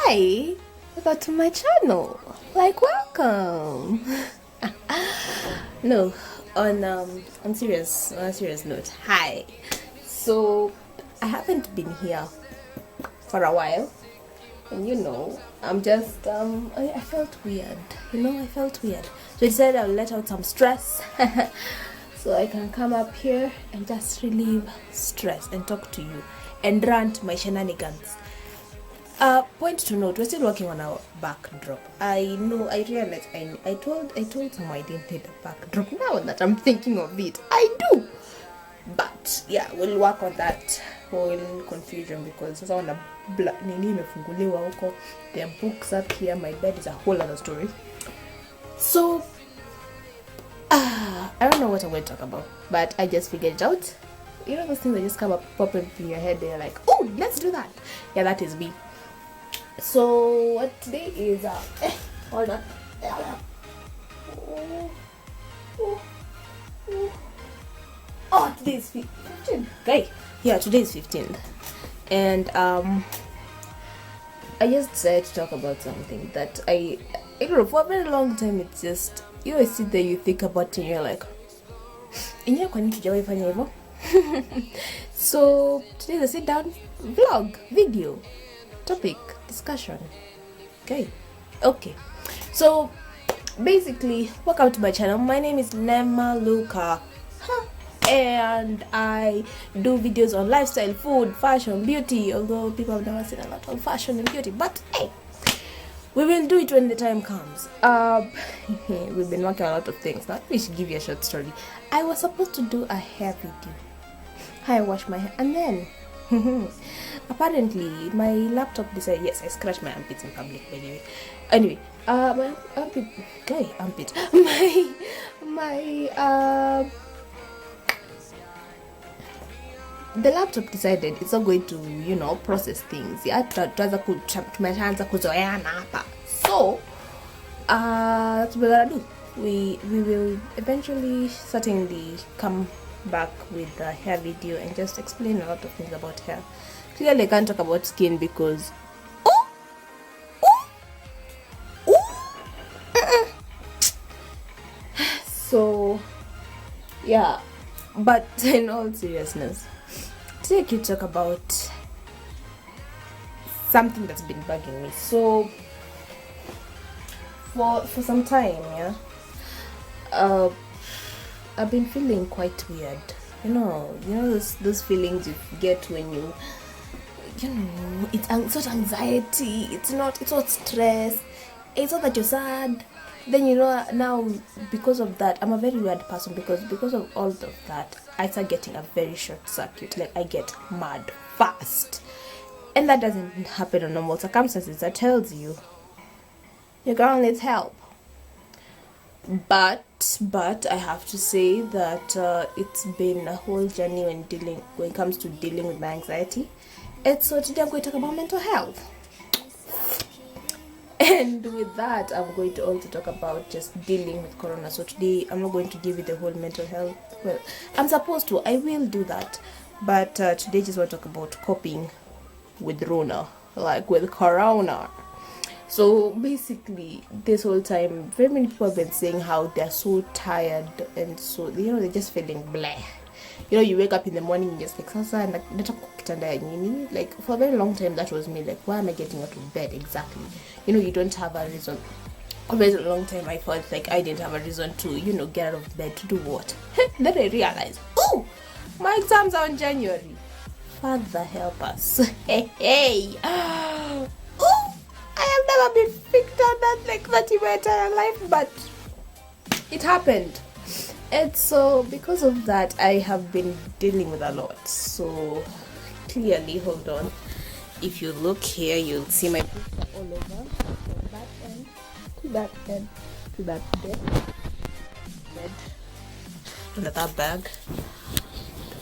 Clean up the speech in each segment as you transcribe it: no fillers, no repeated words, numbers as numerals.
Hi, welcome to my channel. Like, welcome. No, on serious note. Hi. So I haven't been here for a while, and I'm just I felt weird. I felt weird. So I decided I'll let out some stress, so I can come up here and just relieve stress and talk to you and rant my shenanigans. Point to note, we're still working on our backdrop. I realized I told someone I didn't need a backdrop. Now that I'm thinking of it, I do. But yeah, we'll work on that whole confusion because sasa wana nini imefunguliwa huko. There are books up here, my bed is a whole other story. So I don't know what I'm going to talk about, but I just figured it out. You know those things that just come up, pop up in your head, they're like, oh, let's do that. Yeah, that is me. So what today is hold on. Today is 15th. Okay. Yeah, today is 15th. And I just decided to talk about something that I don't know, for a very long time. It's just, you sit there, you think about it, and you're like, so today's a sit down vlog video topic discussion. Okay, so basically, welcome to my channel. My name is Nema Luka, and I do videos on lifestyle, food, fashion, beauty, although people have never seen a lot of fashion and beauty, but hey, we will do it when the time comes. We've been working on a lot of things. Now we should give you a short story. I was supposed to do a hair video. I washed my hair and then apparently my laptop decided, yes, I scratched my armpits in public, by the way. Anyway, my armpit, the laptop decided it's not going to, process things. So, that's what we're gonna do. We will eventually certainly come back with a hair video and just explain a lot of things about hair. Clearly I can't talk about skin because so yeah, but in all seriousness, today I could talk about something that's been bugging me. So for some time, I've been feeling quite weird. Those feelings you get when it's not anxiety, it's not stress, it's not that you're sad. Then now because of that, I'm a very weird person because of all of that, I start getting a very short circuit. Like I get mad fast, and that doesn't happen on normal circumstances. That tells you your girl needs help. But I have to say that it's been a whole journey when it comes to dealing with my anxiety. And so today I'm going to talk about mental health. And with that, I'm going to also talk about just dealing with corona. So today I'm not going to give you the whole mental health. Well, I'm supposed to. I will do that. But today I just want to talk about coping with Rona, like with corona. So basically, this whole time, very many people have been saying how they're so tired and so they're just feeling bleh. You wake up in the morning and just like sasa and like for a very long time that was me. Like, why am I getting out of bed exactly? You don't have a reason. For a very long time I felt like I didn't have a reason to get out of bed to do what. Then I realized, oh, my exams are in January. Father help us. Hey. I have never been picked on that like that in my entire life, but it happened. And so because of that, I have been dealing with a lot. So clearly, hold on, if you look here, you'll see my books are all over, from that end to that end to that bed to that bag.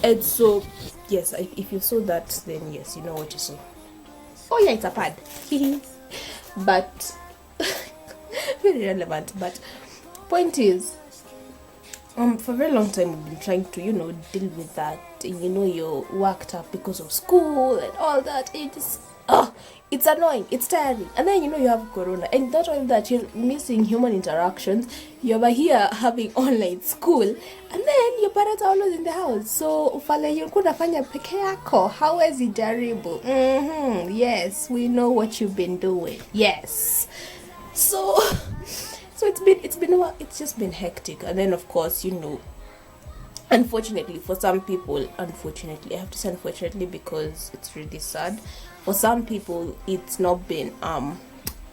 And so yes, if you saw that, then yes, you know what you saw. Oh yeah, it's a pad. But very relevant. But point is, for a very long time we've been trying to deal with that, and you're worked up because of school and all that. It just Oh, it's annoying, it's tiring. And then you have corona, and not only that, you're missing human interactions. You're over here having online school, and then your parents are always in the house. So ufale yulikuwa unafanya peke yako, hawezi jaribu. Yes, we know what you've been doing. Yes. So it's just been hectic. And then of course, unfortunately for some people, unfortunately I have to say unfortunately because it's really sad, for some people it's not been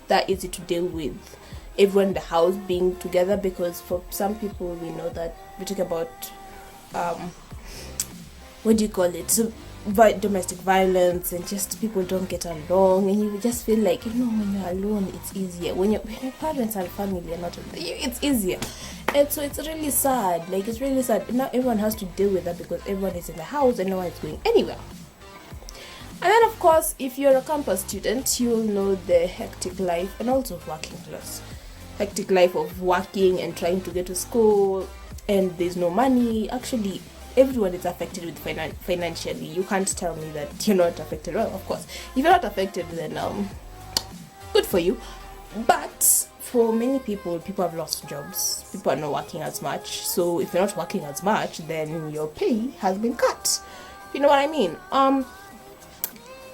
that easy to deal with everyone in the house being together, because for some people, we know that we talk about what do you call it, so domestic violence, and just people don't get along, and you just feel like, when you're alone it's easier. When your parents and family are not, it's easier. And so it's really sad. Like, it's really sad. Now everyone has to deal with that because everyone is in the house and no one is going anywhere. And then of course, if you're a campus student, you'll know the hectic life, and also working class. Hectic life of working and trying to get to school, and there's no money. Actually, everyone is affected with financially. You can't tell me that you're not affected. Well, of course, if you're not affected, then good for you. But for many people have lost jobs. People are not working as much. So if you're not working as much, then your pay has been cut. You know what I mean?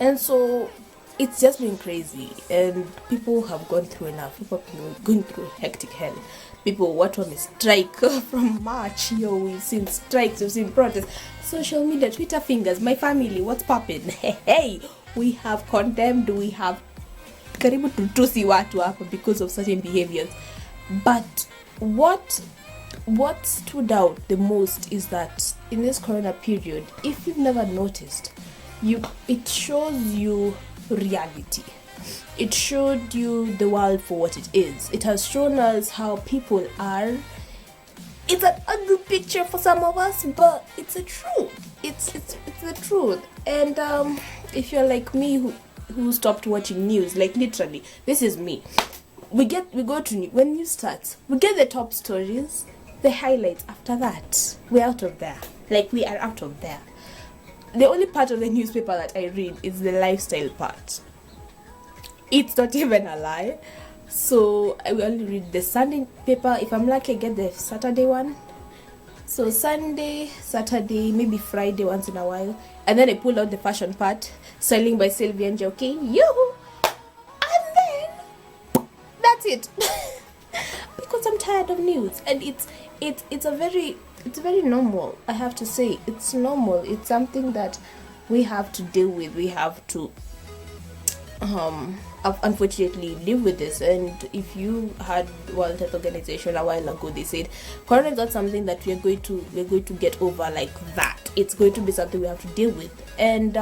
And so it's just been crazy, and people have gone through enough. People have been going through hectic hell. People, what on a strike from March? We've seen strikes, we've seen protests, social media, Twitter fingers, my family, what's popping? Hey, we have condemned, we have karibu tutusi watu hapa because of certain behaviors. But what stood out the most is that in this corona period, if you've never noticed, it shows you reality. It showed you the world for what it is. It has shown us how people are. It's an ugly picture for some of us, but it's the truth. It's the truth. And if you're like me who stopped watching news, like literally, this is me. We go to when news starts, we get the top stories, the highlights. After that, we're out of there. Like, we are out of there. The only part of the newspaper that I read is the lifestyle part. It's not even a lie. So I will only read the Sunday paper. If I'm lucky, I get the Saturday one. So Sunday, Saturday, maybe Friday once in a while. And then I pull out the fashion part. Styling by Sylvia and Jockey. Yoo-hoo! And then that's it. Because I'm tired of news. And it's very normal, I have to say. It's normal. It's something that we have to deal with. We have to unfortunately live with this. And if you had World Health Organization a while ago, they said corona is not something that we're going to get over like that. It's going to be something we have to deal with, and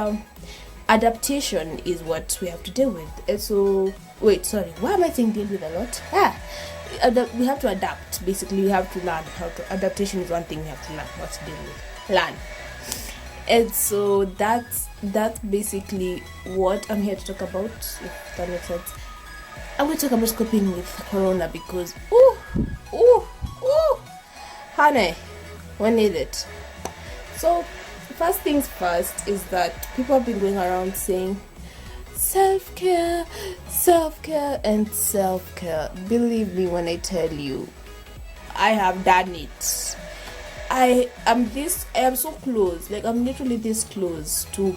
adaptation is what we have to deal with. And so why am I saying deal with a lot? We have to adapt. Basically, we have to learn how to. Adaptation is one thing we have to learn what to deal with. Learn. And so that's basically what I'm here to talk about, if that makes sense. I'm going to talk about coping with corona because, honey, we need it. So, first things first is that people have been going around saying, self-care, and self-care. Believe me when I tell you, I have done it. I am so close. Like, I'm literally this close to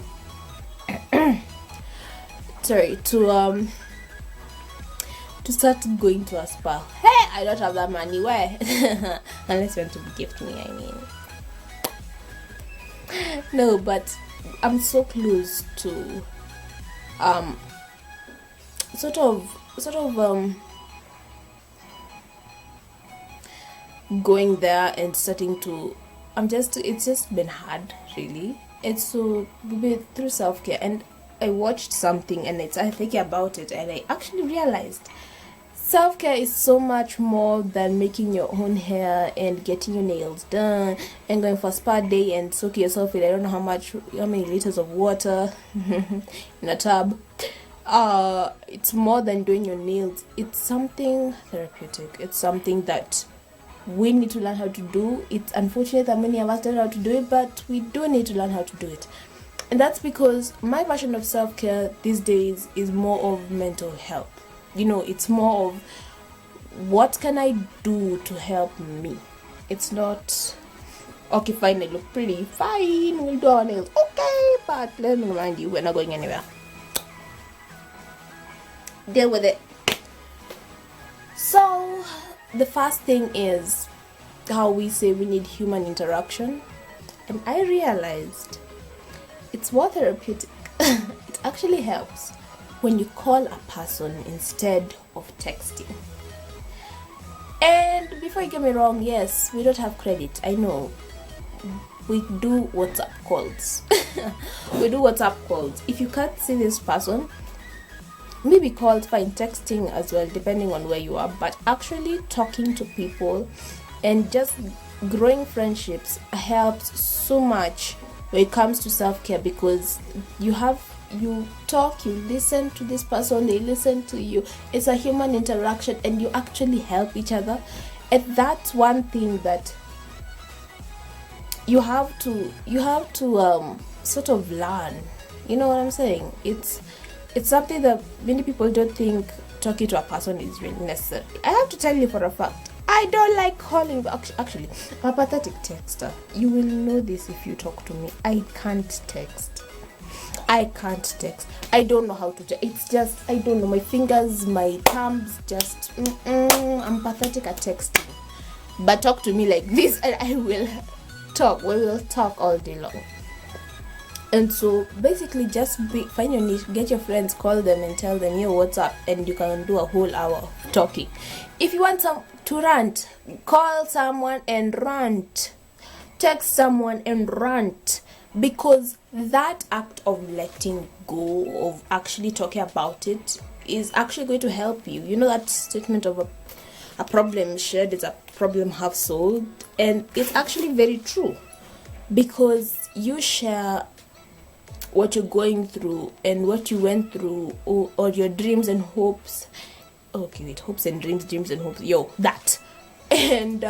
to start going to a spa. Hey, I don't have that money. Why? Unless you want to gift me, I mean. No, but I'm so close to sort of going there and starting to it's just been hard, really. It's so through self-care, and I watched something and I think about it, and I actually realized self-care is so much more than making your own hair and getting your nails done and going for a spa day and soaking yourself in I don't know how many liters of water in a tub. It's more than doing your nails. It's something therapeutic. It's something that we need to learn how to do. It's unfortunate that many of us don't know how to do it, but we do need to learn how to do it. And that's because my version of self-care these days is more of mental health. It's more of what can I do to help me. It's not, okay, fine, I look pretty, fine, we'll do our nails, okay, but let me remind you, we're not going anywhere. Deal with it. So the first thing is how we say we need human interaction, and I realized it's more therapeutic. It actually helps when you call a person instead of texting. And before you get me wrong, yes, we don't have credit, I know. We do WhatsApp calls. We do WhatsApp calls. If you can't see this person, maybe called, fine, texting as well, depending on where you are. But actually talking to people and just growing friendships helps so much when it comes to self-care, because you talk, you listen to this person, they listen to you. It's a human interaction, and you actually help each other. And that's one thing that you have to sort of learn. You know what I'm saying? It's something that many people don't think talking to a person is really necessary. I have to tell you for a fact, I don't like calling. Actually, I'm a pathetic texter. You will know this if you talk to me. I can't text. I don't know how to text. It's just, I don't know. My fingers, my thumbs, just, I'm pathetic at texting. But talk to me like this and I will talk. We will talk all day long. And so basically just find your niche, get your friends, call them and tell them, yo, what's up? And you can do a whole hour of talking. If you want to rant, call someone and rant. Text someone and rant. Because that act of letting go, of actually talking about it, is actually going to help you. You know that statement of a problem shared is a problem half solved? And it's actually very true. Because you share what you're going through and what you went through, or your dreams and hopes. Okay, wait, hopes and dreams and hopes. Yo, that. And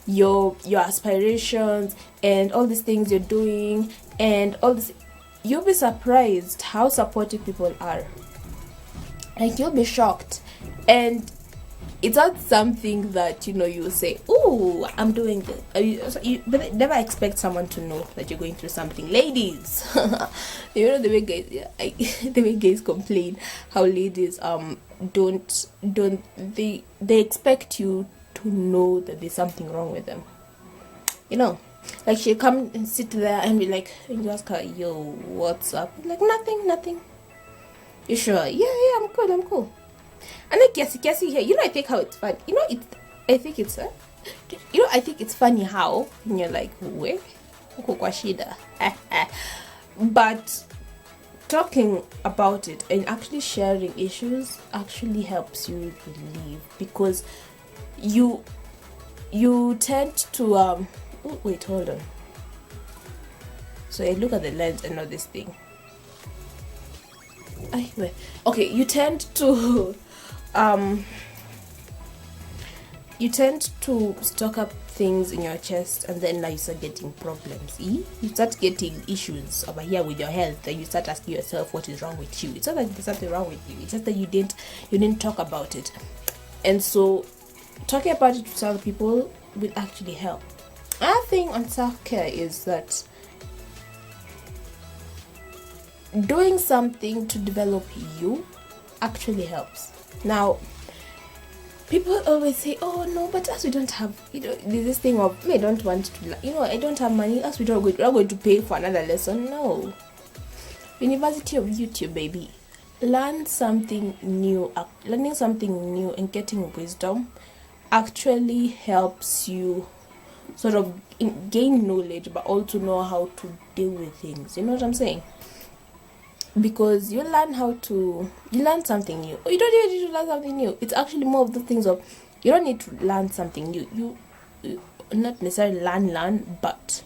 your aspirations and all these things you're doing and all this, you'll be surprised how supportive people are. Like, you'll be shocked. And it's not something that you say, oh, I'm doing this. But never expect someone to know that you're going through something. Ladies, the way guys complain how ladies don't they expect you to know that there's something wrong with them. Like, she'll come and sit there and be like, and you ask her, yo, what's up? Like, nothing. You sure? Yeah, I'm cool. And like, Cassie here, I think how it's fun. I think it's funny how, and you're like, where? But talking about it and actually sharing issues actually helps you relieve, because you tend to wait, hold on. So I look at the lens and not this thing. Okay, you tend to stock up things in your chest, and then now you start getting problems. You start getting issues over here with your health, and you start asking yourself what is wrong with you. It's not like there's something wrong with you, it's just that you didn't talk about it. And so talking about it to other people will actually help. Another thing on self-care is that doing something to develop you actually helps. Now, people always say, oh no, but as we don't have, there's this thing of, I don't want to, I don't have money, as we're not going to pay for another lesson. No. University of YouTube, baby. Learning something new and getting wisdom actually helps you sort of gain knowledge, but also know how to deal with things. You know what I'm saying? Because you learn something new. You don't even need to learn something new. It's actually more of the things of, you don't need to learn something new. You not necessarily learn, but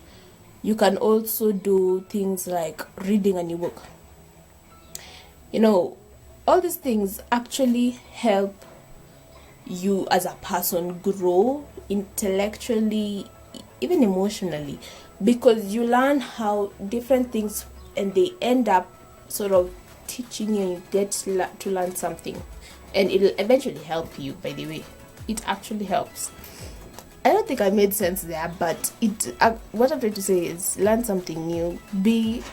you can also do things like reading a new book. All these things actually help you as a person grow intellectually, even emotionally, because you learn how different things and they end up sort of teaching you, and you get to learn something, and it'll eventually help you. By the way, it actually helps. I don't think I made sense there, but what I'm trying to say is learn something new, be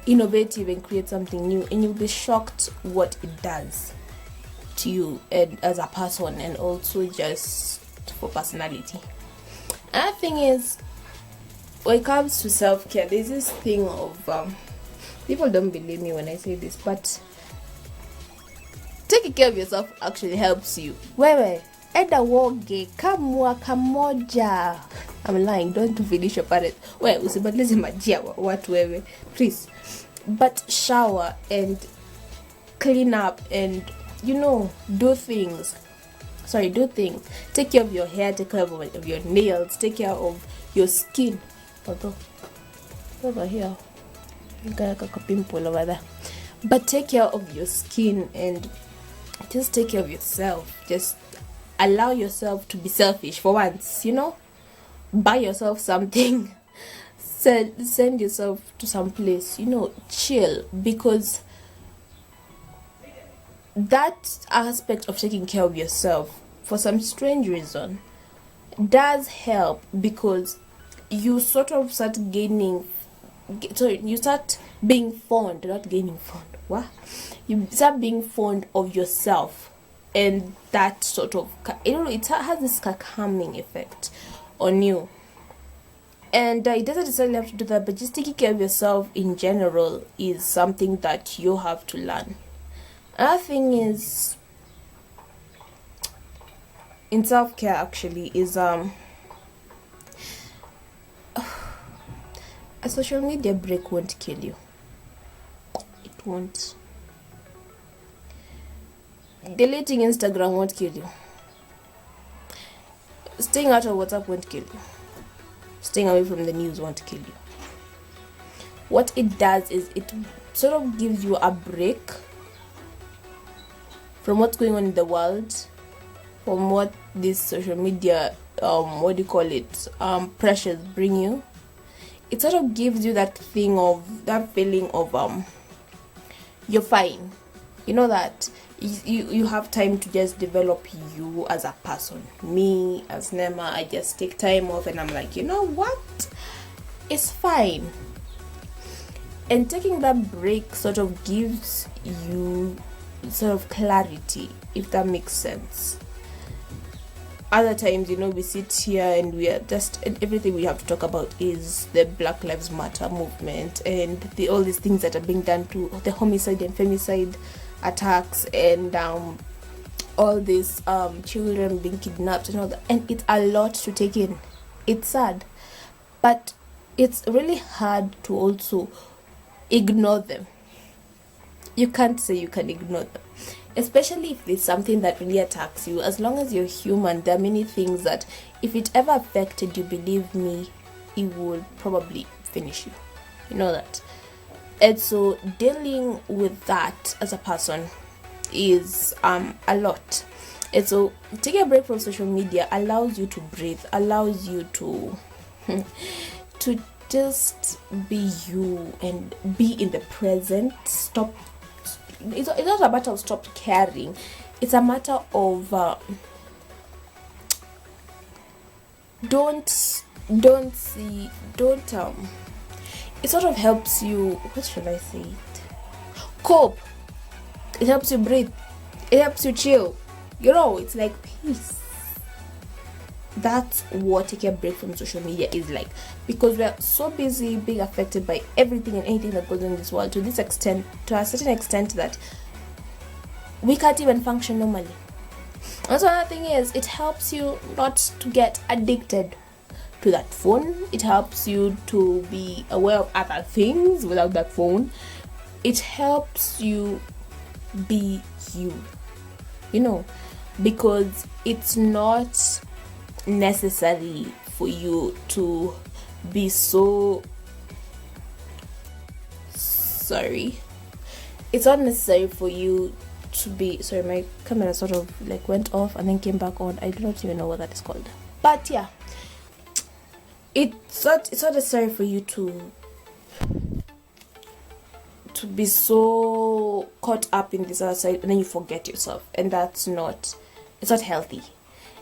innovative and create something new, and you'll be shocked what it does to you and as a person, and also just for personality. Another thing is, when it comes to self-care, there's this thing of people don't believe me when I say this, but taking care of yourself actually helps you. Wewe enda woge kamwaka moja. I'm lying, don't finish your parrot. Wewe usibadilize majia watu wewe, please. But shower and clean up and do things. Take care of your hair, take care of your nails, take care of your skin. Although over here you got a pimple over there. But take care of your skin and just take care of yourself. Just allow yourself to be selfish for once, buy yourself something, send yourself to some place, chill, because that aspect of taking care of yourself, for some strange reason, does help, because you sort of start you start being fond, not gaining fond. What? You start being fond of yourself, and that sort of, it has this calming effect on you. And it doesn't necessarily have to do that, but just taking care of yourself in general is something that you have to learn. Another thing is, in self-care actually, is a social media break won't kill you. It won't. Deleting Instagram won't kill you. Staying out of WhatsApp won't kill you. Staying away from the news won't kill you. What it does is it sort of gives you a break from what's going on in the world, from what this social media pressures bring you. It sort of gives you that feeling of you're fine. That you have time to just develop you as a person. Me as Nema, I just take time off and I'm like, you know what? It's fine. And taking that break sort of gives you sort of clarity, if that makes sense. Other times, we sit here and and everything we have to talk about is the Black Lives Matter movement and all these things that are being done to the homicide and femicide attacks, and all these children being kidnapped and all that. And it's a lot to take in. It's sad, but it's really hard to also ignore them. You can't say you can ignore them, especially if there's something that really attacks you. As long as you're human, there are many things that if it ever affected you, believe me, it would probably finish you. You know that. And so dealing with that as a person is a lot. And so taking a break from social media allows you to breathe, allows you to to just be you and be in the present. It's not a matter of stop caring. It's a matter of it sort of helps you, what should I say it? Cope. It helps you breathe. It helps you chill. It's like peace. That's what taking a break from social media is like, because we're so busy being affected by everything and anything that goes on in this world to a certain extent that we can't even function normally. And so another thing is, it helps you not to get addicted to that phone. It helps you to be aware of other things without that phone. It helps you be you, because it's not necessary for you to be so sorry. It's not necessary for you to be sorry. My camera sort of went off and then came back on. I do not even know what that is called, but yeah, it's not necessary for you to be so caught up in this other side and then you forget yourself, and it's not healthy.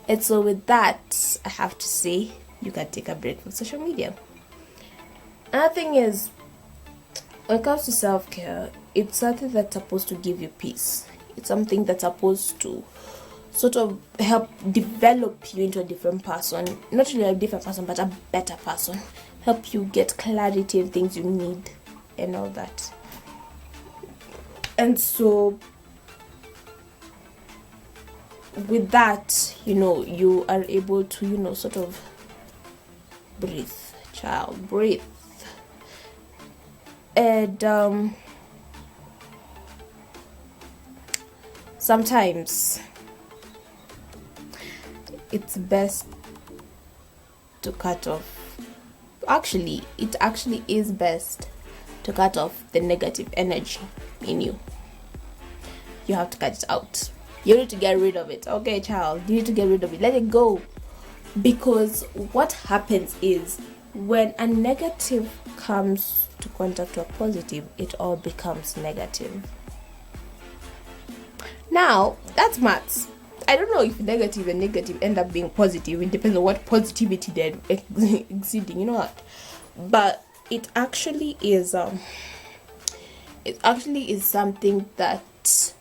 And so with that, I have to say you can take a break from social media. Another thing is, when it comes to self-care, it's something that's supposed to give you peace. It's something that's supposed to sort of help develop you into a different person. Not really a different person, but a better person. Help you get clarity in things you need and all that. And so with that, you are able to, sort of breathe, child, breathe. And sometimes it's best to cut off. It actually is best to cut off the negative energy in you. You have to cut it out. You need to get rid of it. Okay, child, you need to get rid of it. Let it go. Because what happens is, when a negative comes to contact with a positive, it all becomes negative. Now, that's maths. I don't know if negative and negative end up being positive. It depends on what positivity they're exceeding. You know what? But it actually is something that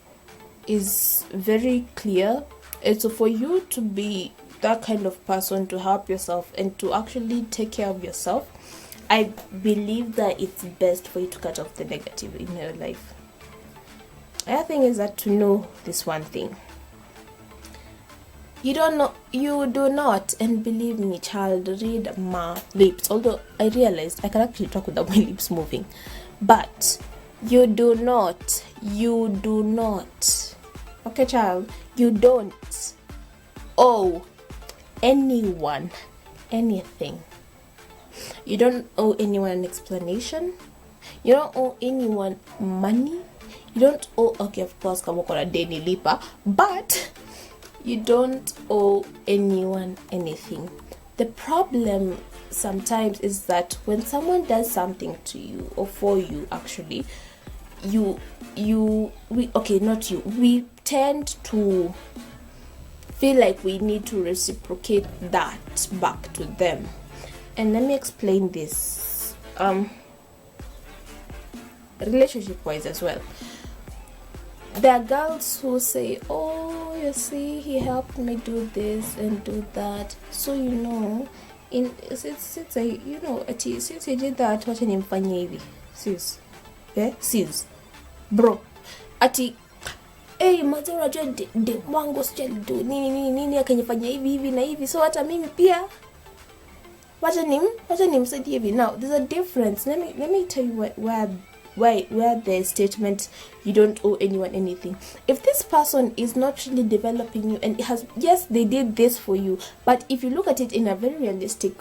is very clear. And so for you to be that kind of person, to help yourself and to actually take care of yourself, I believe that it's best for you to cut off the negative in your life. Another thing is that to know this one thing. You do not, and believe me, child, read my lips. Although I realized I can actually talk without my lips moving. But you do not, okay, child, you don't owe anyone anything. You don't owe anyone an explanation. You don't owe anyone money. You don't owe, okay, of course, kama uko na deni lipa, but you don't owe anyone anything. The problem sometimes is that when someone does something to you, or for you actually, we tend to feel like we need to reciprocate that back to them. And let me explain this relationship wise as well. There are girls who say, oh, you see, he helped me do this and do that, so since he did that, wacha nimfanyie hivi. Sis bro, ati mazao unajua de mwangu sijalido nini akanifanyia hivi na hivi, so hata mimi pia wacha nimsaidie hivi. Now there's a difference. Let me tell you where the statement you don't owe anyone anything. If this person is not really developing you, and yes, they did this for you, but if you look at it in a very realistic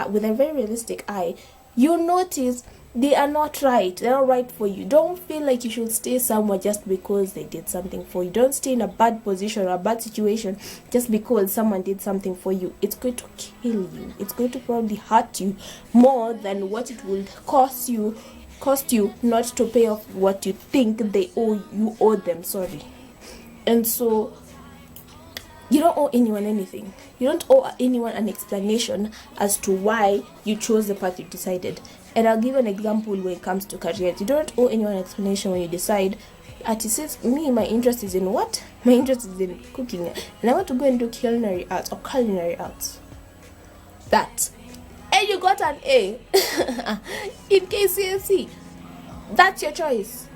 with a very realistic eye, you notice they are not right. They're not right for you. Don't feel like you should stay somewhere just because they did something for you. Don't stay in a bad position or a bad situation just because someone did something for you. It's going to kill you. It's going to probably hurt you more than what it will cost you not to pay off what you think they owe them. And so you don't owe anyone anything. You don't owe anyone an explanation as to why you chose the path you decided. And I'll give an example when it comes to careers. You don't owe anyone an explanation when you decide, my interest is in what? My interest is in cooking, and I want to go and do culinary arts. That. And you got an A in KCSE. That's your choice.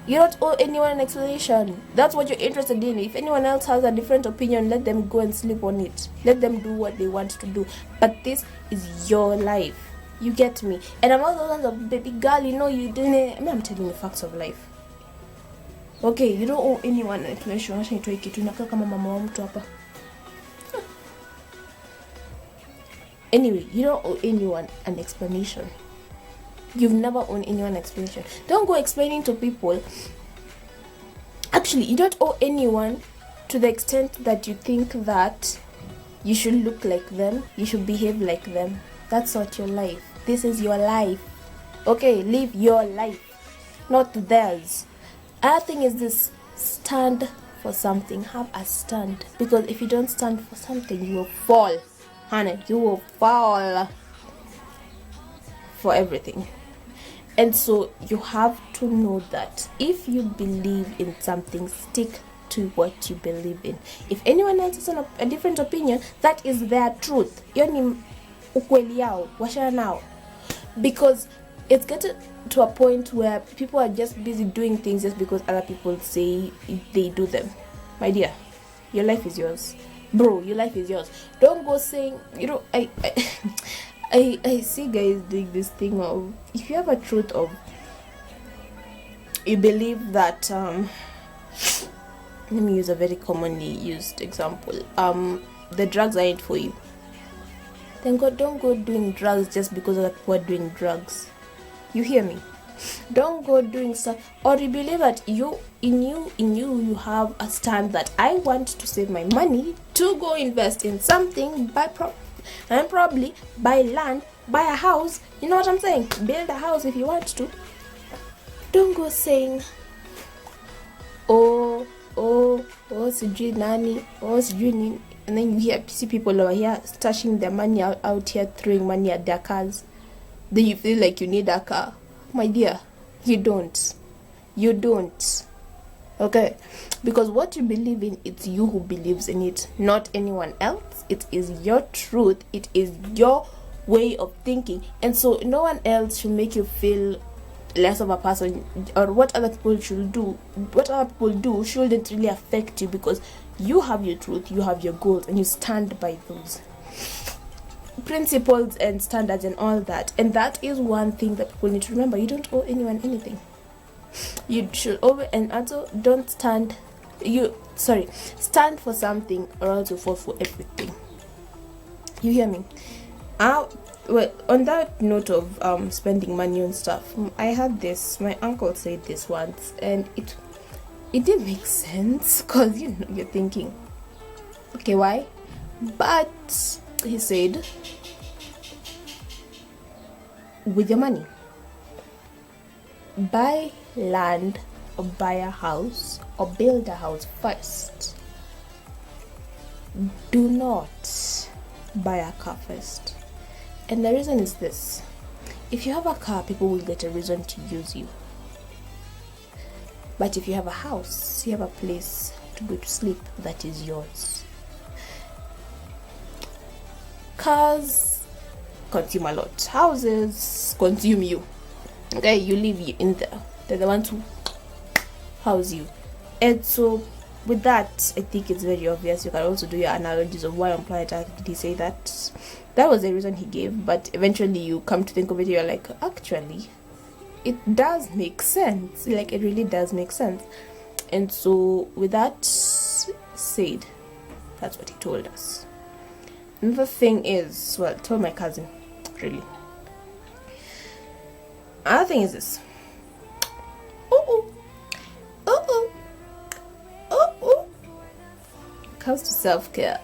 You don't owe anyone an explanation. That's what you're interested in. If anyone else has a different opinion, let them go and sleep on it. Let them do what they want to do. But this is your life. You get me? And I'm also baby girl, you didn't. I'm telling you facts of life. Okay, you don't owe anyone an explanation. Acha nitoe kitu nakaa kama mama wa mtu hapa. Anyway, you don't owe anyone an explanation. You've never owed anyone an explanation. Don't go explaining to people. Actually, you don't owe anyone to the extent that you think that you should look like them, you should behave like them. That's not your life. This is your life. Okay, live your life, not theirs. Other thing is this: stand for something. Have a stand, because if you don't stand for something, you will fall, honey. You will fall for everything. And so you have to know that if you believe in something, stick to what you believe in. If anyone else has a different opinion, that is their truth. Yoni ukweli yao, washana nao. Because it's getting to a point where people are just busy doing things just because other people say they do them. My dear, your life is yours. Bro, your life is yours. Don't go saying, I see guys doing this thing of, if you have a truth of, you believe that, let me use a very commonly used example, the drugs aren't for you, then don't go doing drugs just because other people are doing drugs. You hear me? Don't go doing stuff, or you believe that you have a stand that I want to save my money to go invest in something, and probably buy land, buy a house. You know what I'm saying? Build a house if you want to. Don't go saying, sijui nani, sijui nini, and then you see people over here stashing their money out here, throwing money at their cars. Then you feel like you need a car. My dear, you don't. Okay? Because what you believe in, it's you who believes in it, not anyone else. It is your truth. It is your way of thinking. And so no one else should make you feel less of a person, or what other people do shouldn't really affect you, because you have your truth, you have your goals, and you stand by those principles and standards and all that. And that is one thing that people need to remember. You don't owe anyone anything. You should always, and also stand for something, or else you fall for everything. You hear me? Well, on that note of spending money on stuff, I had this, my uncle said this once, and it didn't make sense, because you're thinking, okay, why? But he said, with your money, buy land or buy a house or build a house first. Do not buy a car first. And the reason is this: if you have a car, people will get a reason to use you. But if you have a house, you have a place to go to sleep that is yours. Cars consume a lot. Houses consume you. Okay, you live in there. They're the ones who house you. And so with that, I think it's very obvious. You can also do your analogies of why on planet Earth did he say that. That was the reason he gave, but eventually you come to think of it, you're like, actually, it does make sense. Like, it really does make sense. And so with that said, that's what he told us. Another thing is, well, I told my cousin, really. Another thing is this. Comes to self-care.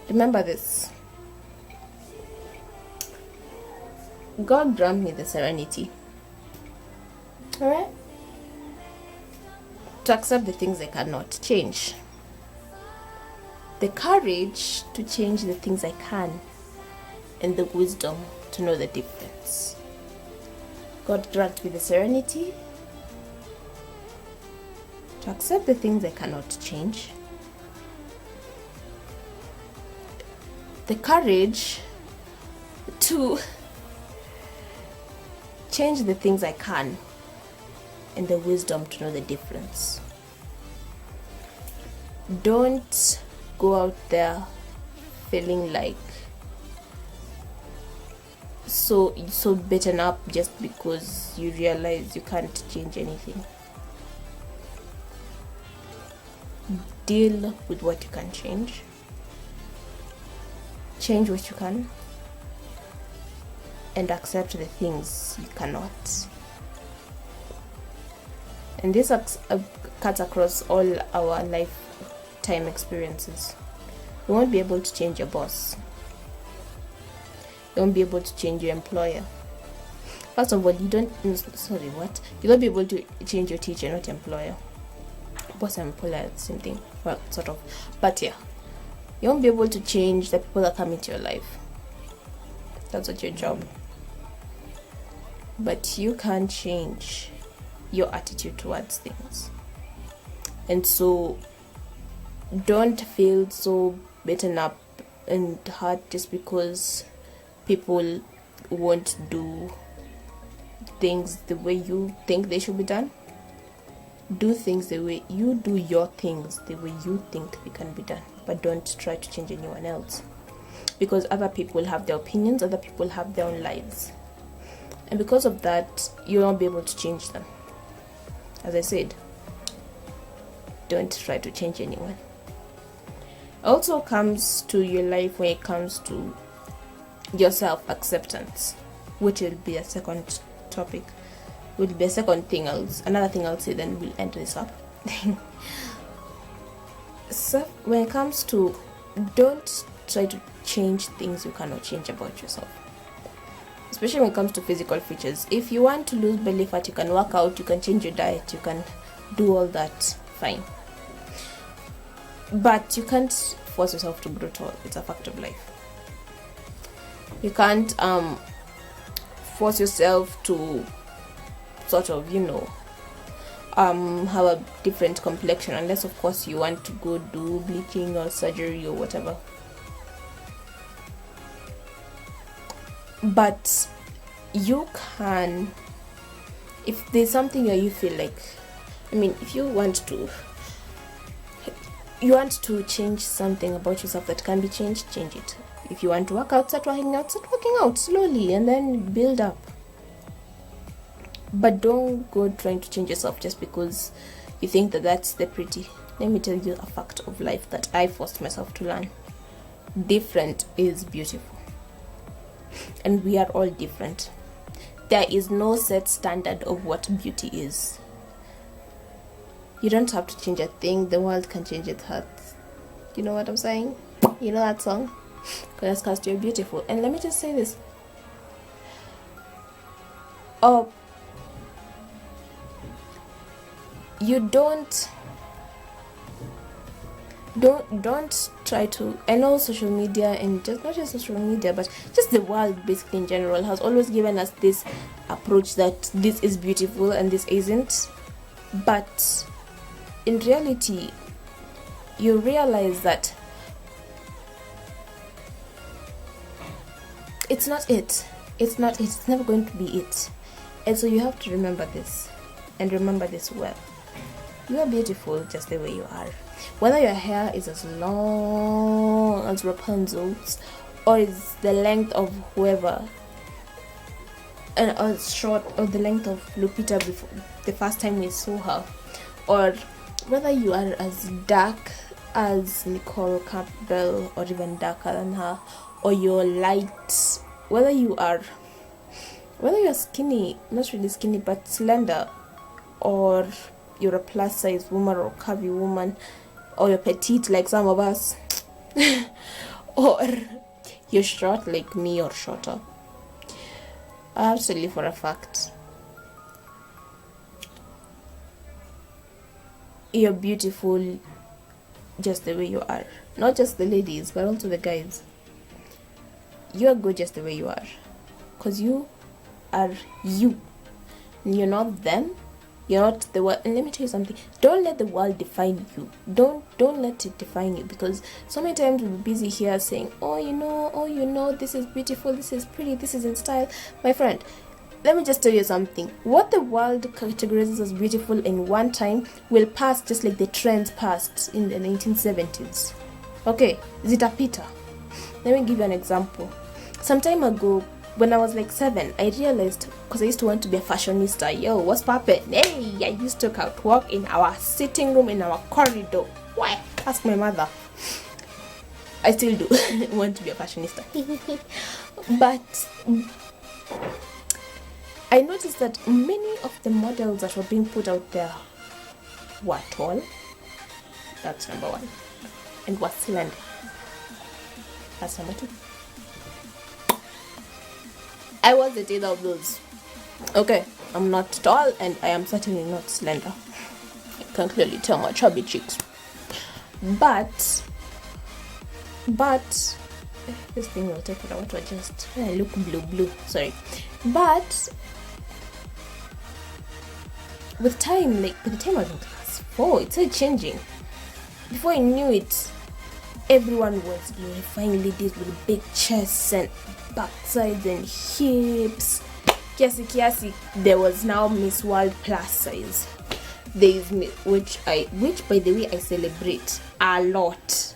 Remember this: God grant me the serenity, alright, to accept the things I cannot change, the courage to change the things I can, and the wisdom to know the difference. God grant me the serenity to accept the things I cannot change, the courage to change the things I can, and the wisdom to know the difference. Don't go out there feeling like so beaten up just because you realize you can't change anything. Deal with what you can change. Change what you can, and accept the things you cannot. And this cuts across all our lifetime experiences. You won't be able to change your boss. You won't be able to change your employer. First of all, you don't be able to change your teacher, not your employer. Boss and employer, same thing. Well, sort of. But yeah, you won't be able to change the people that come into your life. That's not your job. But you can change your attitude towards things. And so don't feel so beaten up and hurt just because people won't do things the way you think they should be done. Do things the way you do your things, the way you think they can be done, but don't try to change anyone else, because other people have their opinions, other people have their own lives, and because of that you won't be able to change them. As I said, don't try to change anyone. Also comes to your life when it comes to your self-acceptance, which will be a second topic, will be a second thing another thing I'll say, then we'll end this up. So when it comes to, don't try to change things you cannot change about yourself, especially when it comes to physical features. If you want to lose belly fat, you can work out, you can change your diet, you can do all that, fine, but you can't force yourself to grow tall. It's a fact of life. You can't force yourself to sort of, have a different complexion, unless of course you want to go do bleaching or surgery or whatever. But you can, if there's something where you feel like, if you want to change something about yourself that can be changed, change it. If you want to work out, start working out slowly and then build up. But don't go trying to change yourself just because you think that that's the pretty. Let me tell you a fact of life that I forced myself to learn. Different is beautiful. And we are all different. There is no set standard of what beauty is. You don't have to change a thing. The world can change its heart. You know what I'm saying? You know that song? Because you're beautiful. And let me just say this. You don't try to, I know social media, and just not just social media but just the world basically in general has always given us this approach that this is beautiful and this isn't, but in reality you realize that it's never going to be it. And so you have to remember this, and remember this well. You are beautiful just the way you are. Whether your hair is as long as Rapunzel's, or is the length of whoever, and or short, or the length of Lupita before the first time we saw her, or whether you are as dark as Nicole Campbell or even darker than her, or you're light, whether you're skinny, not really skinny but slender, or you're a plus size woman or curvy woman, or you're petite like some of us, or you're short like me or shorter, I have to tell you for a fact, you're beautiful just the way you are. Not just the ladies but also the guys. You are good just the way you are, because you are you. You're not them. You're not the world. And let me tell you something. Don't let the world define you. Don't let it define you, because so many times we'll be busy here saying, this is beautiful, this is pretty, this is in style. My friend, let me just tell you something. What the world categorizes as beautiful in one time will pass just like the trends passed in the 1970s. Okay, zitapita. Let me give you an example. Some time ago, when I was like 7, I realized, because I used to want to be a fashionista. Yo, what's poppin'? Hey, I used to walk in our sitting room, in our corridor. Why? Ask my mother. I still do want to be a fashionista. But I noticed that many of the models that were being put out there were tall. That's number 1. And were slender. That's number 2. I was the either of those. Okay, I'm not tall and I am certainly not slender. You can clearly tell my chubby cheeks. But this thing will take it out to adjust. I look blue. Sorry. But with time, like by the time I was in class 4, it started changing. Before I knew it, everyone was glorifying ladies with big chests and backsides and hips. Kiasi, there was now Miss World plus size. There is which by the way I celebrate a lot.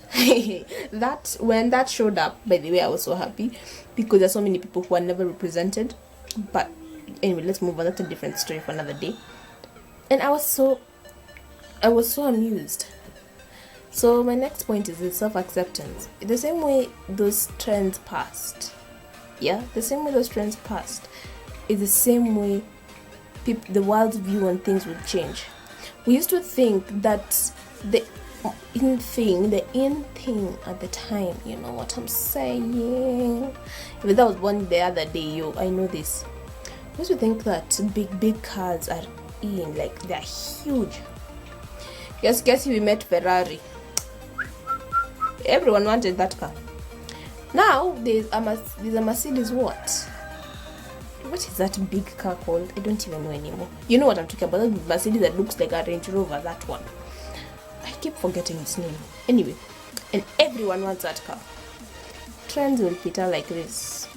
That when that showed up, by the way, I was so happy because there's so many people who are never represented. But anyway, let's move on. That's a different story for another day. And I was so amused. So my next point is the self-acceptance. The same way those trends passed, the same way those trends passed is the same way the world's view on things would change. We used to think that the in thing at the time, you know what I'm saying? If that was one the other day, I know this. We used to think that big cars are in, like they're huge. Guess we met Ferrari. Everyone wanted that car. Now there's a Mercedes. What is that big car called? I don't even know anymore. You know what I'm talking about? That Mercedes that looks like a Range Rover. That one. I keep forgetting its name. Anyway, and everyone wants that car. Trends will peter like this.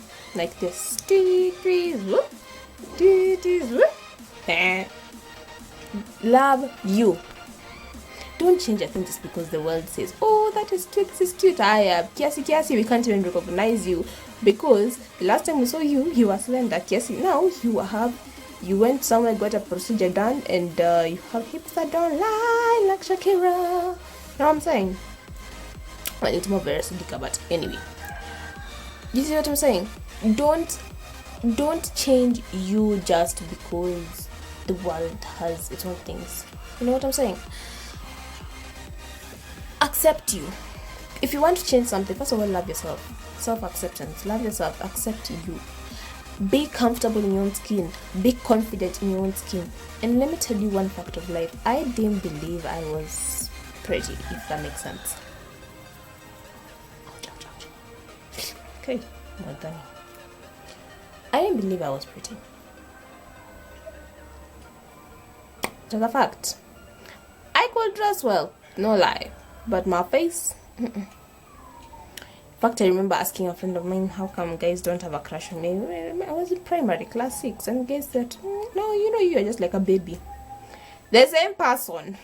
Love you. Don't change a thing just because the world says, oh, that is cute, this is cute. Kiasi, we can't even recognize you because the last time we saw you were slender. Kiasi, now you went somewhere, got a procedure done, and you have hips that don't lie like Shakira. You know what I'm saying? Well, it's more very Sidika, but anyway. You see what I'm saying? Don't change you just because the world has its own things. You know what I'm saying? Accept you. If you want to change something, first of all, love yourself. Self-acceptance. Love yourself. Accept you. Be comfortable in your own skin. Be confident in your own skin. And let me tell you one fact of life. I didn't believe I was pretty, if that makes sense. Okay, well done. I didn't believe I was pretty. Just a fact. I could dress well, no lie. But my face, In fact, I remember asking a friend of mine, how come guys don't have a crush on me? I was in primary, class 6, and guys said, no, you're just like a baby. The same person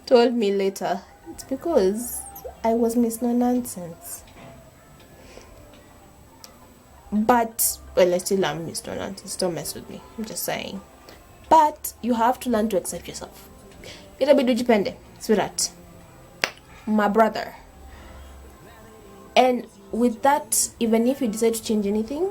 told me later, it's because I was Miss No Nonsense. But, well, I still am Miss No Nonsense, don't mess with me, I'm just saying. But, you have to learn to accept yourself. Itabidi ujipende, sweetheart. My brother. And with that, even if you decide to change anything,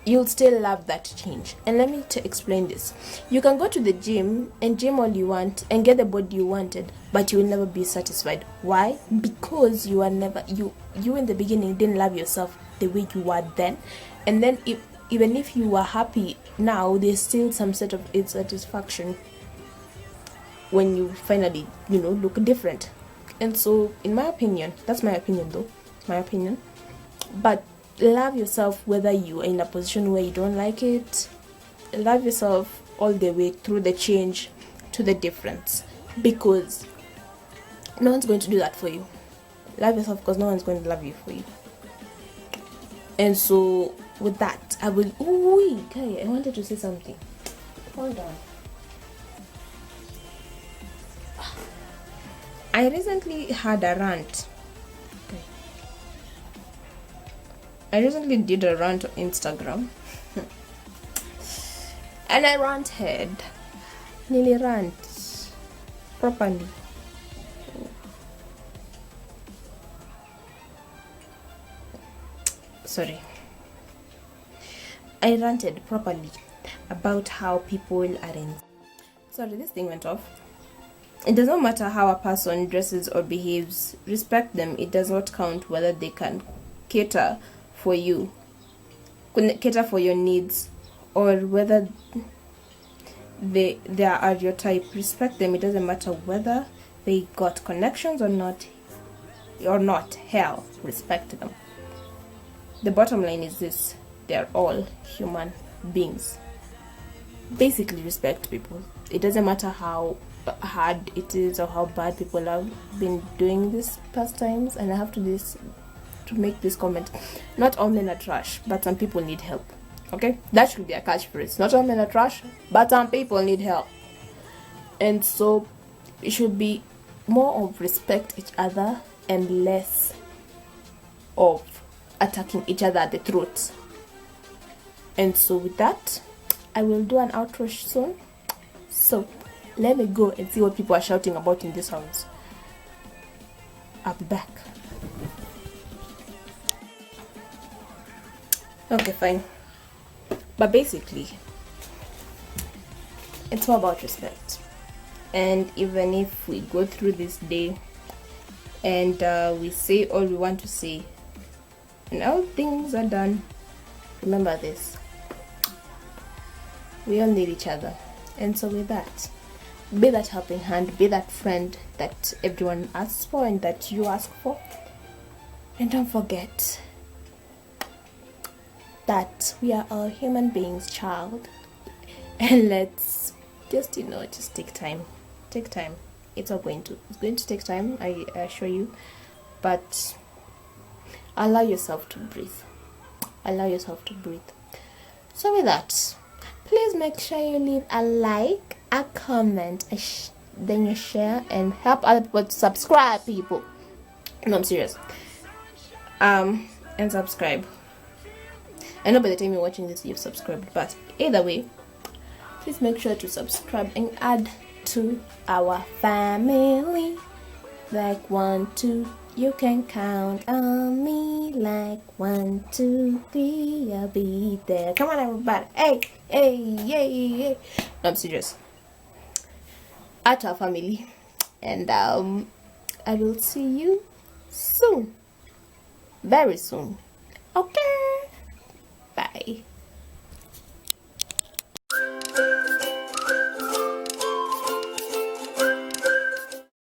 you'll still love that change. And let me explain this. You can go to the gym and gym all you want and get the body you wanted, but you will never be satisfied. Why? Because you are never you in the beginning didn't love yourself the way you were then. And then even if you were happy now, there's still some sort of insatisfaction when you finally, look different. And so, in my opinion, that's my opinion though, it's my opinion, but love yourself whether you are in a position where you don't like it. Love yourself all the way through the change to the difference, because no one's going to do that for you. Love yourself because no one's going to love you for you. And so, with that, I will... Oh, wait, I wanted to say something. Hold on. I recently had a rant. Okay. I recently did a rant on Instagram. And I ranted. Nearly rant. Properly. Sorry. I ranted properly about how people are in... Sorry, this thing went off. It does not matter how a person dresses or behaves. Respect them. It does not count whether they can cater for you, cater for your needs or whether they are your type. Respect them. It doesn't matter whether they got connections or not. Hell, respect them. The bottom line is this: they're all human beings. Basically, respect people. It doesn't matter how hard it is or how bad people have been doing this past times. And I have to make this comment: not all men are trash, but some people need help. Okay, that should be a catchphrase. Not all men are trash, but some people need help. And so it should be more of respect each other and less of attacking each other at the throat. And so with that, I will do an outro soon. So let me go and see what people are shouting about in this house. I'll be back. Okay, fine. But basically, it's all about respect. And even if we go through this day and we say all we want to say and all things are done, remember this: we all need each other. And so with that, be that helping hand, be that friend that everyone asks for and that you ask for. And don't forget that we are all human beings, child. And let's just take time. It's going to take time, I assure you, but allow yourself to breathe. So with that, please make sure you leave a like, a comment, then you share, and help other people to subscribe. People, no, I'm serious. And subscribe. I know by the time you're watching this you've subscribed, but either way, please make sure to subscribe and add to our family. Like 1, 2, you can count on me. Like 1, 2, 3, I'll be there. Come on, everybody! Hey! No, I'm serious. At our family, and I will see you soon, very soon. Okay.